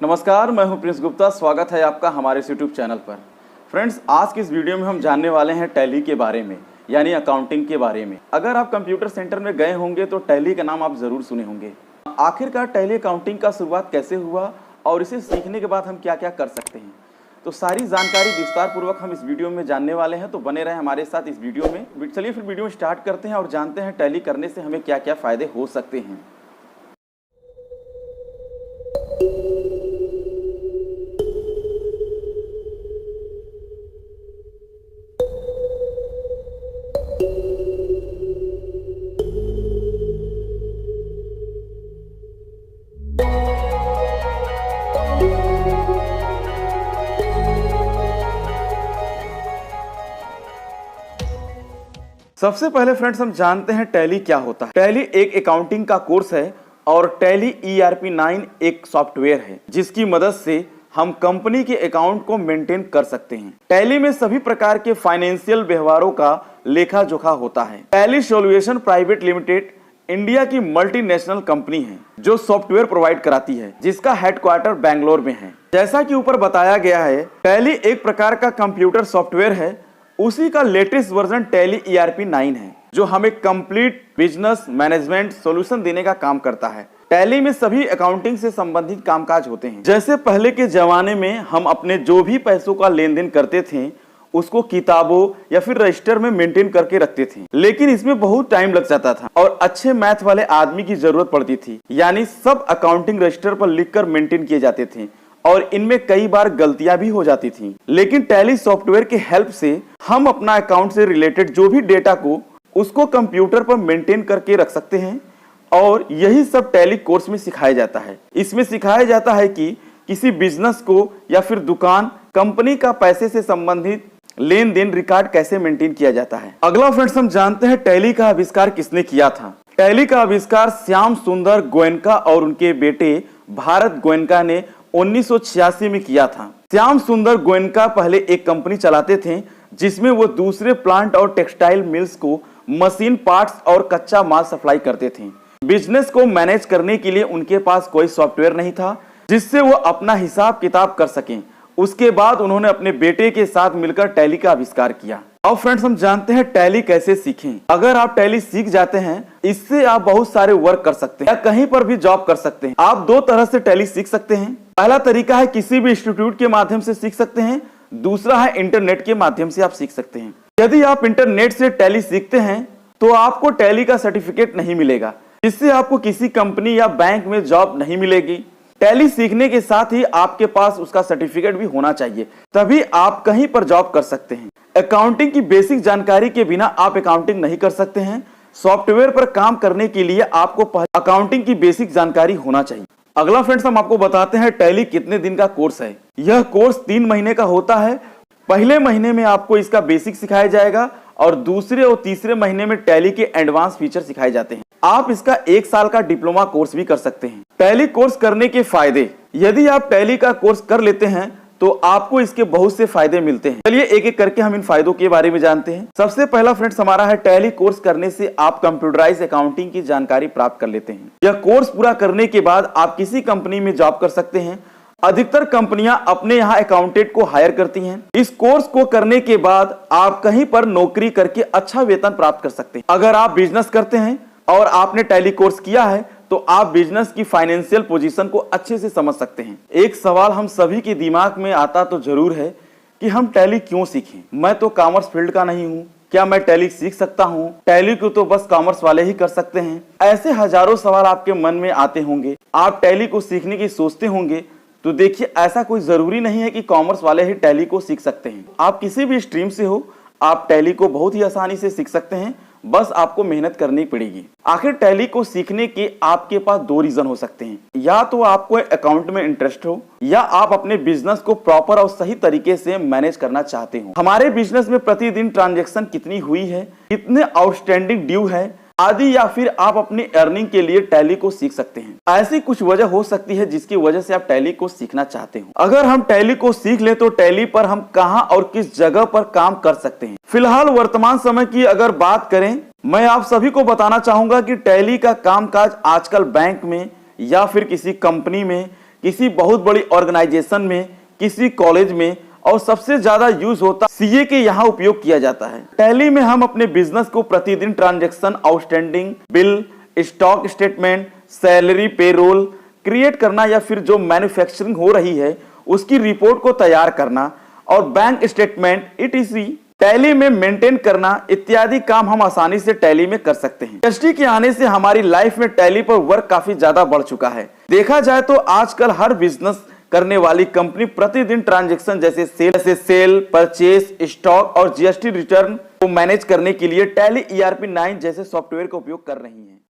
नमस्कार, मैं हूं प्रिंस गुप्ता। स्वागत है आपका हमारे यूट्यूब चैनल पर। फ्रेंड्स, आज की इस वीडियो में हम जानने वाले हैं टैली के बारे में, यानी अकाउंटिंग के बारे में। अगर आप कंप्यूटर सेंटर में गए होंगे तो टैली का नाम आप ज़रूर सुने होंगे। आखिरकार टैली अकाउंटिंग का शुरुआत कैसे हुआ और इसे सीखने के बाद हम क्या क्या कर सकते हैं, तो सारी जानकारी विस्तार पूर्वक हम इस वीडियो में जानने वाले हैं। तो बने रहें हमारे साथ इस वीडियो में। चलिए फिर वीडियो स्टार्ट करते हैं और जानते हैं टैली करने से हमें क्या क्या फ़ायदे हो सकते हैं। सबसे पहले फ्रेंड्स हम जानते हैं टैली क्या होता है। टैली एक अकाउंटिंग का कोर्स है और टैली ERP 9 एक सॉफ्टवेयर है जिसकी मदद से हम कंपनी के अकाउंट को मेंटेन कर सकते हैं। टैली में सभी प्रकार के फाइनेंशियल व्यवहारों का लेखा जोखा होता है। Tally solution private limited India की मल्टीनेशनल कंपनी है जो सॉफ्टवेयर प्रोवाइड कराती है, जिसका हेडक्वार्टर बेंगलोर में है। जैसा कि ऊपर बताया गया है, टैली एक प्रकार का कंप्यूटर सॉफ्टवेयर है। उसी का लेटेस्ट वर्जन टैली ERP 9 है जो हमें कंप्लीट बिजनेस मैनेजमेंट सॉल्यूशन देने का काम करता है। टैली में सभी अकाउंटिंग से संबंधित कामकाज होते हैं। जैसे पहले के जमाने में हम अपने जो भी पैसों का लेन देन करते थे उसको किताबों या फिर रजिस्टर में मेंटेन करके रखते थे, लेकिन इसमें बहुत टाइम लग जाता था और अच्छे मैथ वाले आदमी की जरूरत पड़ती थी। यानी सब अकाउंटिंग रजिस्टर पर लिखकर मेंटेन किए जाते थे और इनमें कई बार गलतियां भी हो जाती थी। लेकिन टैली सॉफ्टवेयर के हेल्प से हम अपना अकाउंट से रिलेटेड जो भी डेटा को उसको कंप्यूटर पर मेंटेन करके रख सकते हैं और यही सब टैली कोर्स में सिखाया जाता है। इसमें सिखाया जाता है कि किसी बिजनेस को या फिर दुकान कंपनी का पैसे से संबंधित लेन देन रिकॉर्ड कैसे मेंटेन किया जाता है। अगला फ्रेंड्स हम जानते हैं टैली का आविष्कार किसने किया था। टैली का आविष्कार श्याम सुंदर गोयनका और उनके बेटे भारत गोयनका ने 1986 में किया था। श्याम सुंदर गोयनका पहले एक कंपनी चलाते थे जिसमें वो दूसरे प्लांट और टेक्सटाइल मिल्स को मशीन पार्ट्स और कच्चा माल सप्लाई करते थे। बिजनेस को मैनेज करने के लिए उनके पास कोई सॉफ्टवेयर नहीं था जिससे वो अपना हिसाब किताब कर सकें। उसके बाद उन्होंने अपने बेटे के साथ मिलकर टैली का आविष्कार किया। अब फ्रेंड्स हम जानते हैं टैली कैसे सीखें। अगर आप टैली सीख जाते हैं, इससे आप बहुत सारे वर्क कर सकते हैं या कहीं पर भी जॉब कर सकते हैं। आप दो तरह से टैली सीख सकते हैं। पहला तरीका है किसी भी इंस्टीट्यूट के माध्यम से सीख सकते हैं, दूसरा है इंटरनेट के माध्यम से आप सीख सकते हैं। यदि आप इंटरनेट से टैली सीखते हैं तो आपको टैली का सर्टिफिकेट नहीं मिलेगा, जिससे आपको किसी कंपनी या बैंक में जॉब नहीं मिलेगी। टैली सीखने के साथ ही आपके पास उसका सर्टिफिकेट भी होना चाहिए, तभी आप कहीं पर जॉब कर सकते हैं। अकाउंटिंग की बेसिक जानकारी के बिना आप अकाउंटिंग नहीं कर सकते हैं। सॉफ्टवेयर पर काम करने के लिए आपको अकाउंटिंग की बेसिक जानकारी होना चाहिए। अगला फ्रेंड्स हम आपको बताते हैं टैली कितने दिन का कोर्स है। यह कोर्स 3 महीने का होता है। पहले महीने में आपको इसका बेसिक सिखाया जाएगा और दूसरे और तीसरे महीने में टैली के एडवांस फीचर सिखाए जाते हैं। आप इसका 1 साल का डिप्लोमा कोर्स भी कर सकते हैं। टैली कोर्स करने के फायदे। यदि आप टैली का कोर्स कर लेते हैं तो आपको इसके बहुत से फायदे मिलते हैं। चलिए एक एक करके हम इन फायदों के बारे में जानते हैं। सबसे पहला फ्रेंड्स हमारा है टैली कोर्स करने से आप कंप्यूटराइज अकाउंटिंग की जानकारी प्राप्त कर लेते हैं। यह कोर्स पूरा करने के बाद आप किसी कंपनी में जॉब कर सकते हैं। अधिकतर कंपनियां अपने यहाँ अकाउंटेंट को हायर करती हैं। इस कोर्स को करने के बाद आप कहीं पर नौकरी करके अच्छा वेतन प्राप्त कर सकते हैं। अगर आप बिजनेस करते हैं और आपने टैली कोर्स किया है तो आप बिजनेस की फाइनेंशियल पोजीशन को अच्छे से समझ सकते हैं। एक सवाल हम सभी के दिमाग में आता तो जरूर है कि हम टैली क्यों सीखें। मैं तो कॉमर्स फील्ड का नहीं हूँ, क्या मैं टैली सीख सकता हूँ? टैली को तो बस कॉमर्स वाले ही कर सकते हैं। ऐसे हजारों सवाल आपके मन में आते होंगे। आप टैली को सीखने की सोचते होंगे, तो देखिए ऐसा कोई जरूरी नहीं है कि कॉमर्स वाले ही टैली को सीख सकते हैं। आप किसी भी स्ट्रीम से हो, आप टैली को बहुत ही आसानी से सीख सकते हैं। बस आपको मेहनत करनी पड़ेगी। आखिर टैली को सीखने के आपके पास 2 रीजन हो सकते हैं। या तो आपको अकाउंट में इंटरेस्ट हो या आप अपने बिजनेस को प्रॉपर और सही तरीके से मैनेज करना चाहते हो। हमारे बिजनेस में प्रतिदिन ट्रांजैक्शन कितनी हुई है, कितने आउटस्टैंडिंग ड्यू है आदि, या फिर आप अपनी अर्निंग के लिए टैली को सीख सकते हैं। ऐसी कुछ वजह हो सकती है जिसकी वजह से आप टैली को सीखना चाहते हो। अगर हम टैली को सीख ले तो टैली पर हम कहां और किस जगह पर काम कर सकते हैं। फिलहाल वर्तमान समय की अगर बात करें, मैं आप सभी को बताना चाहूंगा कि टैली का कामकाज आजकल बैंक में या फिर किसी कंपनी में किसी बहुत बड़ी ऑर्गेनाइजेशन में, किसी कॉलेज में, और सबसे ज्यादा यूज होता सीए के यहाँ उपयोग किया जाता है। टैली में हम अपने बिजनेस को प्रतिदिन transaction, outstanding bill, stock statement, salary, payroll create करना या फिर जो मैन्युफैक्चरिंग हो रही है उसकी रिपोर्ट को तैयार करना और बैंक स्टेटमेंट etc टैली में मेंटेन करना इत्यादि काम हम आसानी से टैली में कर सकते हैं। जीएसटी के आने से हमारी लाइफ में टैली पर वर्क काफी ज्यादा बढ़ चुका है। देखा जाए तो आजकल हर बिजनेस करने वाली कंपनी प्रतिदिन ट्रांजैक्शन जैसे सेल, परचेस, स्टॉक और जीएसटी रिटर्न को मैनेज करने के लिए टैली ERP 9 जैसे सॉफ्टवेयर का उपयोग कर रही है।